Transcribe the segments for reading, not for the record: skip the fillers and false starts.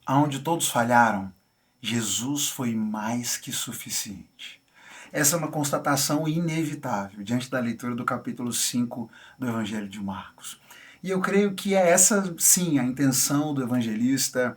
Aonde todos falharam, Jesus foi mais que suficiente. Essa é uma constatação inevitável diante da leitura do capítulo 5 do Evangelho de Marcos. E eu creio que é essa, sim, a intenção do evangelista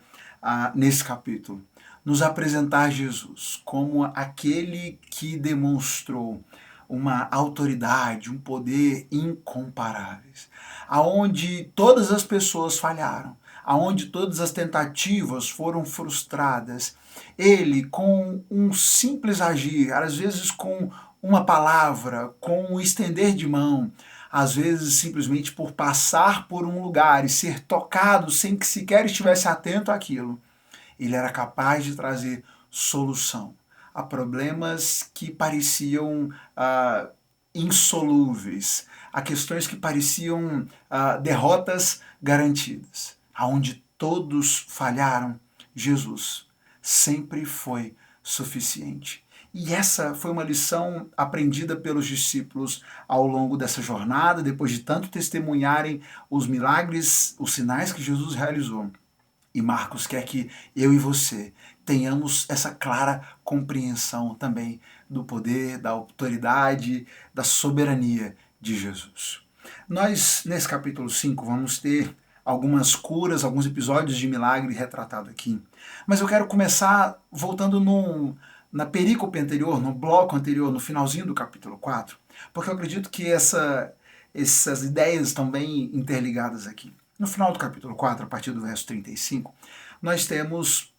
nesse capítulo. Nos apresentar Jesus como aquele que demonstrou uma autoridade, um poder incomparáveis, aonde todas as pessoas falharam, aonde todas as tentativas foram frustradas. Ele, com um simples agir, às vezes com uma palavra, com um estender de mão, às vezes simplesmente por passar por um lugar e ser tocado sem que sequer estivesse atento àquilo, ele era capaz de trazer solução a problemas que pareciam insolúveis, a questões que pareciam derrotas garantidas. Aonde todos falharam, Jesus sempre foi suficiente. E essa foi uma lição aprendida pelos discípulos ao longo dessa jornada, depois de tanto testemunharem os milagres, os sinais que Jesus realizou. E Marcos quer que eu e você tenhamos essa clara compreensão também do poder, da autoridade, da soberania de Jesus. Nós, nesse capítulo 5, vamos ter algumas curas, alguns episódios de milagre retratado aqui. Mas eu quero começar voltando na perícope anterior, no bloco anterior, no finalzinho do capítulo 4, porque eu acredito que essas ideias estão bem interligadas aqui. No final do capítulo 4, a partir do verso 35, nós temos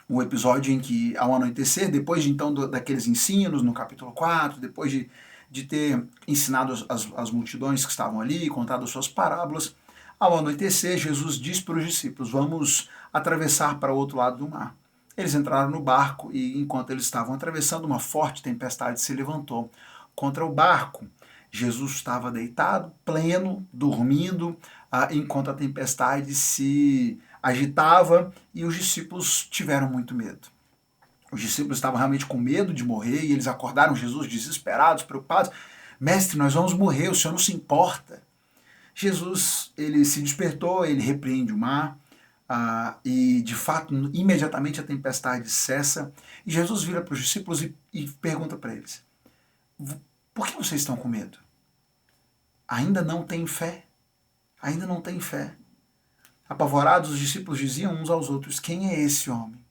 o episódio em que, ao anoitecer, depois de então daqueles ensinos no capítulo 4, depois de ter ensinado as multidões que estavam ali, contado as suas parábolas, ao anoitecer, Jesus diz para os discípulos: vamos atravessar para o outro lado do mar. Eles entraram no barco e, enquanto eles estavam atravessando, uma forte tempestade se levantou contra o barco. Jesus estava deitado, pleno, dormindo, enquanto a tempestade se agitava, e os discípulos tiveram muito medo. Os discípulos estavam realmente com medo de morrer e eles acordaram Jesus desesperados, preocupados. Mestre, nós vamos morrer, o Senhor não se importa. Jesus, ele se despertou, ele repreende o mar, e de fato, imediatamente a tempestade cessa, e Jesus vira para os discípulos e pergunta para eles: por que vocês estão com medo? Ainda não têm fé? Ainda não têm fé? Apavorados, os discípulos diziam uns aos outros: quem é esse homem?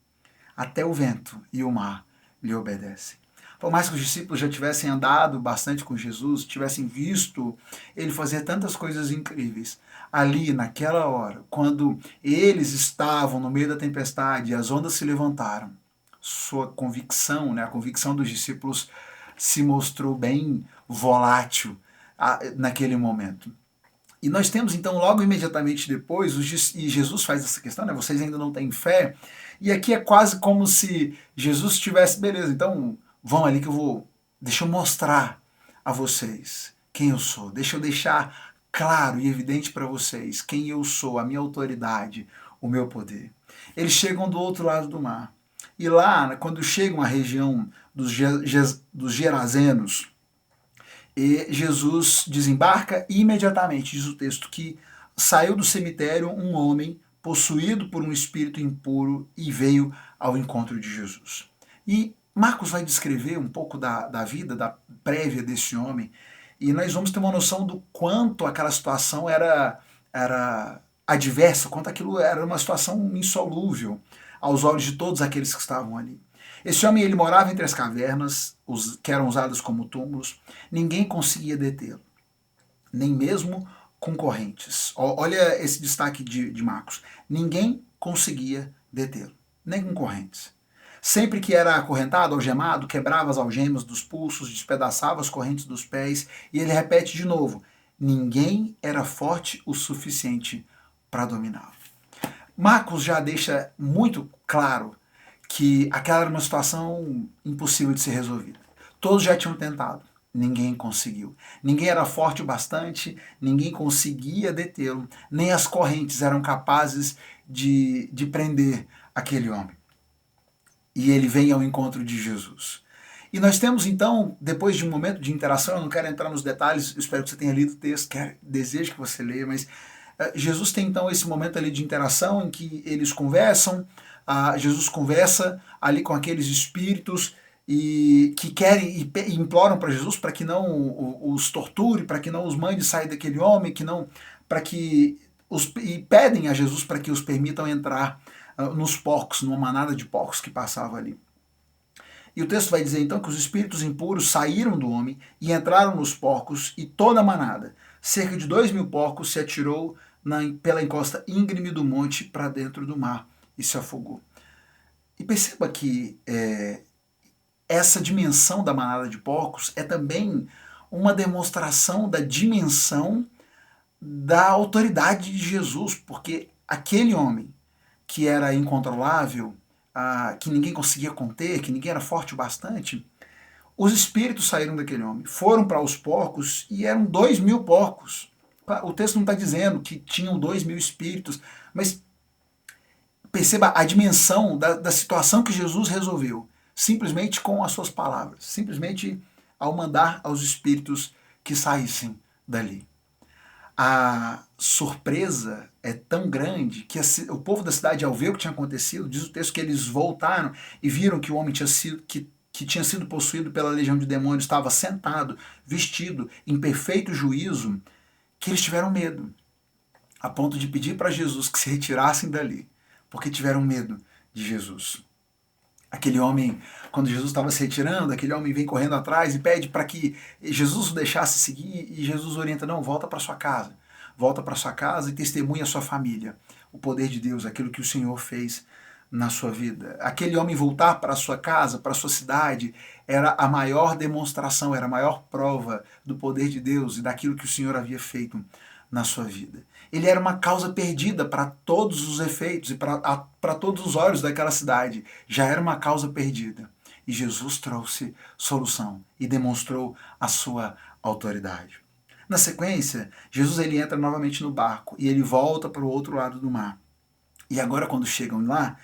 Até o vento e o mar lhe obedecem. Por mais que os discípulos já tivessem andado bastante com Jesus, tivessem visto ele fazer tantas coisas incríveis, ali naquela hora, quando eles estavam no meio da tempestade e as ondas se levantaram, sua convicção, a convicção dos discípulos se mostrou bem volátil naquele momento. E nós temos então logo imediatamente depois, e Jesus faz essa questão, vocês ainda não têm fé, e aqui é quase como se Jesus tivesse, beleza, então vão ali que deixa eu mostrar a vocês quem eu sou, deixa eu deixar claro e evidente para vocês quem eu sou, a minha autoridade, o meu poder. Eles chegam do outro lado do mar, e lá, quando chegam à região dos Gerazenos, e Jesus desembarca e imediatamente, diz o texto, que saiu do cemitério um homem possuído por um espírito impuro e veio ao encontro de Jesus. E Marcos vai descrever um pouco da vida, da prévia desse homem, e nós vamos ter uma noção do quanto aquela situação era adversa, quanto aquilo era uma situação insolúvel aos olhos de todos aqueles que estavam ali. Esse homem, ele morava entre as cavernas, que eram usadas como túmulos. Ninguém conseguia detê-lo, nem mesmo com correntes. Olha esse destaque de Marcos. Ninguém conseguia detê-lo, nem com correntes. Sempre que era acorrentado, algemado, quebrava as algemas dos pulsos, despedaçava as correntes dos pés, e ele repete de novo: ninguém era forte o suficiente para dominá-lo. Marcos já deixa muito claro que aquela era uma situação impossível de ser resolvida. Todos já tinham tentado, ninguém conseguiu. Ninguém era forte o bastante, ninguém conseguia detê-lo, nem as correntes eram capazes de prender aquele homem. E ele vem ao encontro de Jesus. E nós temos então, depois de um momento de interação, eu não quero entrar nos detalhes, espero que você tenha lido o texto, desejo que você leia, mas Jesus tem então esse momento ali de interação em que eles conversam, Jesus conversa ali com aqueles espíritos e que querem e imploram para Jesus para que não os torture, para que não os mande sair daquele homem, que não, para que e pedem a Jesus para que os permitam entrar nos porcos, numa manada de porcos que passava ali. E o texto vai dizer então que os espíritos impuros saíram do homem e entraram nos porcos, e toda a manada, cerca de 2.000 porcos, se atirou pela encosta íngreme do monte para dentro do mar e se afogou. E perceba que essa dimensão da manada de porcos é também uma demonstração da dimensão da autoridade de Jesus, porque aquele homem que era incontrolável, que ninguém conseguia conter, que ninguém era forte o bastante, os espíritos saíram daquele homem, foram para os porcos e eram 2.000 porcos. O texto não está dizendo que tinham 2.000 espíritos, mas perceba a dimensão da situação que Jesus resolveu, simplesmente com as suas palavras, simplesmente ao mandar aos espíritos que saíssem dali. A surpresa é tão grande que o povo da cidade, ao ver o que tinha acontecido, diz o texto que eles voltaram e viram que o homem que tinha sido possuído pela legião de demônios estava sentado, vestido, em perfeito juízo, que eles tiveram medo, a ponto de pedir para Jesus que se retirassem dali, porque tiveram medo de Jesus. Aquele homem, quando Jesus estava se retirando, aquele homem vem correndo atrás e pede para que Jesus o deixasse seguir, e Jesus orienta, não, volta para sua casa. Volta para sua casa e testemunha a sua família, o poder de Deus, aquilo que o Senhor fez na sua vida. Aquele homem voltar para a sua casa, para a sua cidade, era a maior demonstração, era a maior prova do poder de Deus e daquilo que o Senhor havia feito na sua vida. Ele era uma causa perdida para todos os efeitos e para todos os olhos daquela cidade. Já era uma causa perdida. E Jesus trouxe solução e demonstrou a sua autoridade. Na sequência, Jesus ele entra novamente no barco e ele volta para o outro lado do mar. E agora, quando chegam lá,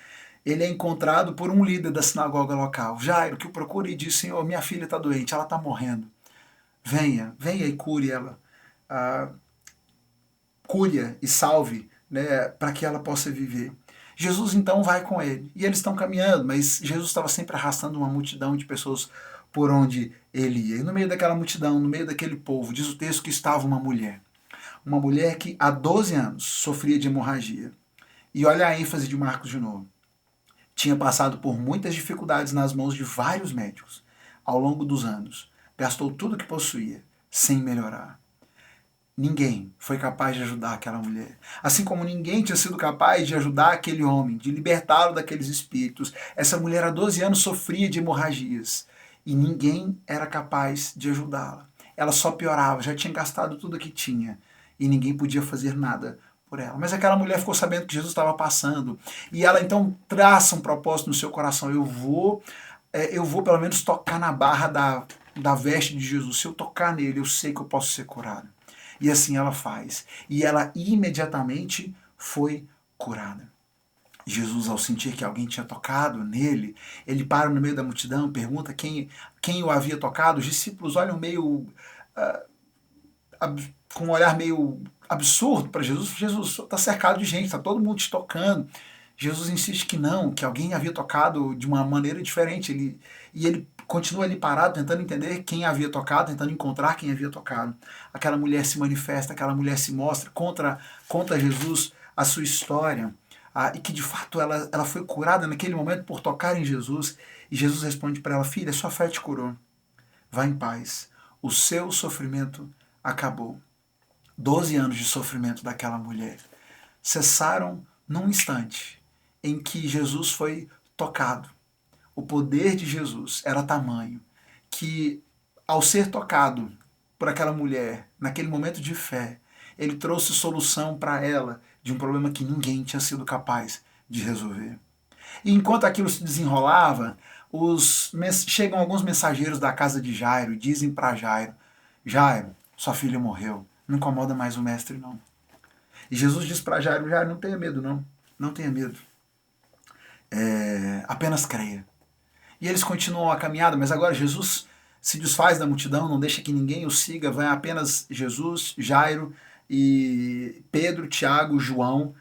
ele é encontrado por um líder da sinagoga local, Jairo, que o procura e diz, Senhor, minha filha está doente, ela está morrendo. Venha e cure ela. Cure e salve, né, para que ela possa viver. Jesus então vai com ele. E eles estão caminhando, mas Jesus estava sempre arrastando uma multidão de pessoas por onde ele ia. E no meio daquela multidão, no meio daquele povo, diz o texto que estava uma mulher. Uma mulher que há 12 anos sofria de hemorragia. E olha a ênfase de Marcos de novo. Tinha passado por muitas dificuldades nas mãos de vários médicos ao longo dos anos. Gastou tudo que possuía, sem melhorar. Ninguém foi capaz de ajudar aquela mulher. Assim como ninguém tinha sido capaz de ajudar aquele homem, de libertá-lo daqueles espíritos. Essa mulher há 12 anos sofria de hemorragias e ninguém era capaz de ajudá-la. Ela só piorava, já tinha gastado tudo que tinha e ninguém podia fazer nada por ela. Mas aquela mulher ficou sabendo que Jesus estava passando e ela então traça um propósito no seu coração. Eu vou pelo menos tocar na barra da veste de Jesus. Se eu tocar nele, eu sei que eu posso ser curado. E assim ela faz. E ela imediatamente foi curada. Jesus, ao sentir que alguém tinha tocado nele, ele para no meio da multidão, pergunta quem o havia tocado. Os discípulos olham meio com um olhar meio absurdo para Jesus. Jesus está cercado de gente, está todo mundo te tocando. Jesus insiste que não, que alguém havia tocado de uma maneira diferente. Ele continua ali parado, tentando entender quem havia tocado, tentando encontrar quem havia tocado. Aquela mulher se manifesta, aquela mulher se mostra, conta a Jesus a sua história, e que de fato ela foi curada naquele momento por tocar em Jesus. E Jesus responde para ela, filha, sua fé te curou. Vá em paz. O seu sofrimento acabou. 12 anos de sofrimento daquela mulher cessaram num instante em que Jesus foi tocado. O poder de Jesus era tamanho que, ao ser tocado por aquela mulher, naquele momento de fé, ele trouxe solução para ela de um problema que ninguém tinha sido capaz de resolver. E enquanto aquilo se desenrolava, chegam alguns mensageiros da casa de Jairo e dizem para Jairo, Jairo, sua filha morreu, não incomoda mais o mestre não. E Jesus diz para Jairo, Jairo, não tenha medo não, não tenha medo. Apenas creia. E eles continuam a caminhada, mas agora Jesus se desfaz da multidão, não deixa que ninguém o siga, vai apenas Jesus, Jairo e Pedro, Tiago, João,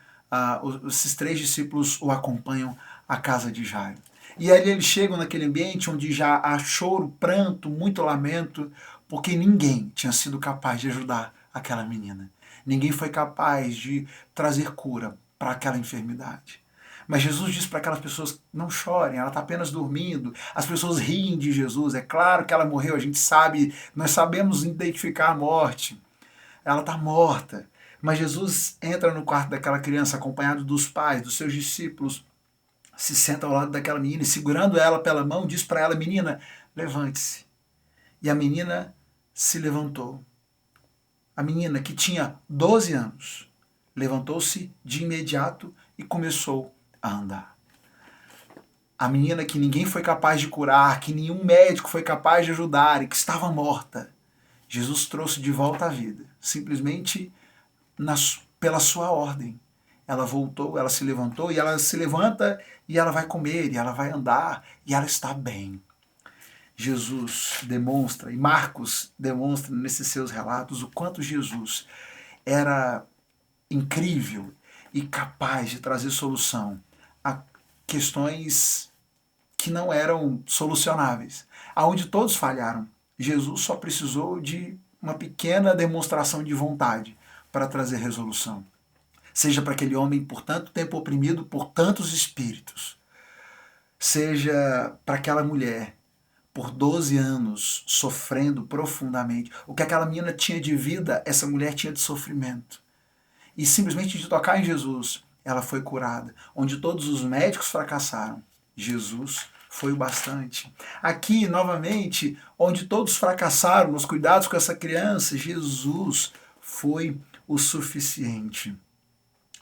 esses 3 discípulos o acompanham à casa de Jairo. E ali eles chegam naquele ambiente onde já há choro, pranto, muito lamento, porque ninguém tinha sido capaz de ajudar aquela menina. Ninguém foi capaz de trazer cura para aquela enfermidade. Mas Jesus diz para aquelas pessoas: não chorem, ela está apenas dormindo. As pessoas riem de Jesus. É claro que ela morreu, a gente sabe, nós sabemos identificar a morte. Ela está morta. Mas Jesus entra no quarto daquela criança, acompanhado dos pais, dos seus discípulos, se senta ao lado daquela menina e, segurando ela pela mão, diz para ela: menina, levante-se. E a menina se levantou. A menina, que tinha 12 anos, levantou-se de imediato e começou a andar. A menina que ninguém foi capaz de curar, que nenhum médico foi capaz de ajudar e que estava morta, Jesus trouxe de volta à vida, simplesmente pela sua ordem. Ela voltou, ela se levantou, e ela se levanta e ela vai comer, e ela vai andar, e ela está bem. Jesus demonstra, e Marcos demonstra nesses seus relatos, o quanto Jesus era incrível e capaz de trazer solução a questões que não eram solucionáveis, aonde todos falharam. Jesus só precisou de uma pequena demonstração de vontade para trazer resolução. Seja para aquele homem por tanto tempo oprimido por tantos espíritos, seja para aquela mulher por 12 anos sofrendo profundamente. O que aquela menina tinha de vida, essa mulher tinha de sofrimento. E simplesmente de tocar em Jesus, ela foi curada. Onde todos os médicos fracassaram, Jesus foi o bastante. Aqui, novamente, onde todos fracassaram nos cuidados com essa criança, Jesus foi o suficiente.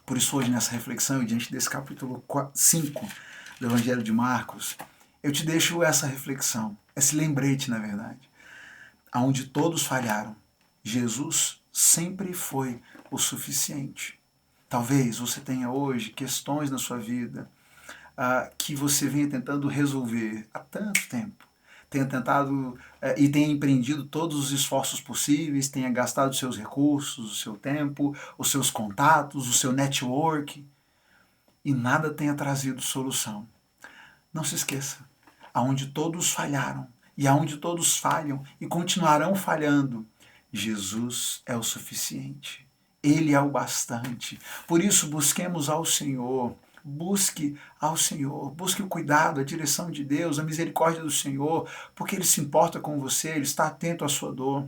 Por isso, hoje, nessa reflexão, diante desse capítulo 5 do Evangelho de Marcos, eu te deixo essa reflexão, esse lembrete, na verdade. Aonde todos falharam, Jesus sempre foi o suficiente. Talvez você tenha hoje questões na sua vida que você venha tentando resolver há tanto tempo. Tenha tentado e tenha empreendido todos os esforços possíveis, tenha gastado seus recursos, o seu tempo, os seus contatos, o seu network, e nada tenha trazido solução. Não se esqueça, aonde todos falharam e aonde todos falham e continuarão falhando, Jesus é o suficiente. Ele é o bastante. Por isso, busquemos ao Senhor. Busque ao Senhor, busque o cuidado, a direção de Deus, a misericórdia do Senhor, porque Ele se importa com você, Ele está atento à sua dor.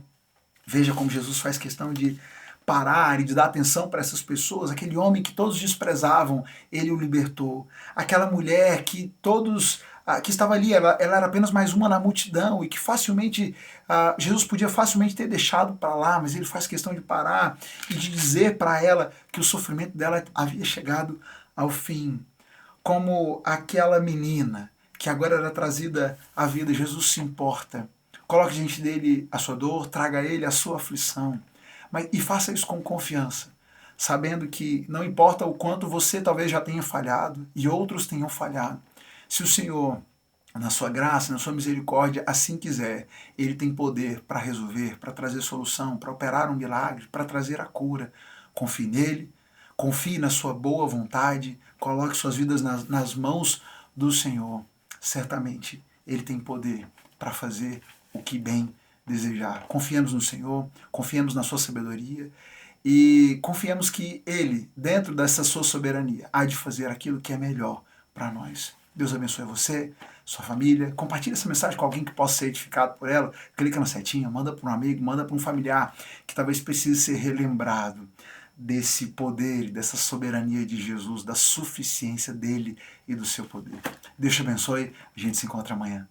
Veja como Jesus faz questão de parar e de dar atenção para essas pessoas. Aquele homem que todos desprezavam, Ele o libertou. Aquela mulher que todos que estava ali, ela era apenas mais uma na multidão e que facilmente, Jesus podia facilmente ter deixado para lá, mas Ele faz questão de parar e de dizer para ela que o sofrimento dela havia chegado ao fim. Como aquela menina que agora era trazida à vida, Jesus se importa. Coloque diante dele a sua dor, traga a ele a sua aflição. E faça isso com confiança, sabendo que não importa o quanto você talvez já tenha falhado e outros tenham falhado. Se o Senhor, na sua graça, na sua misericórdia, assim quiser, Ele tem poder para resolver, para trazer solução, para operar um milagre, para trazer a cura. Confie nele. Confie na sua boa vontade, coloque suas vidas nas mãos do Senhor. Certamente Ele tem poder para fazer o que bem desejar. Confiemos no Senhor, confiemos na sua sabedoria e confiemos que Ele, dentro dessa sua soberania, há de fazer aquilo que é melhor para nós. Deus abençoe você, sua família. Compartilhe essa mensagem com alguém que possa ser edificado por ela. Clica na setinha, manda para um amigo, manda para um familiar que talvez precise ser relembrado desse poder, dessa soberania de Jesus, da suficiência dele e do seu poder. Deus te abençoe. A gente se encontra amanhã.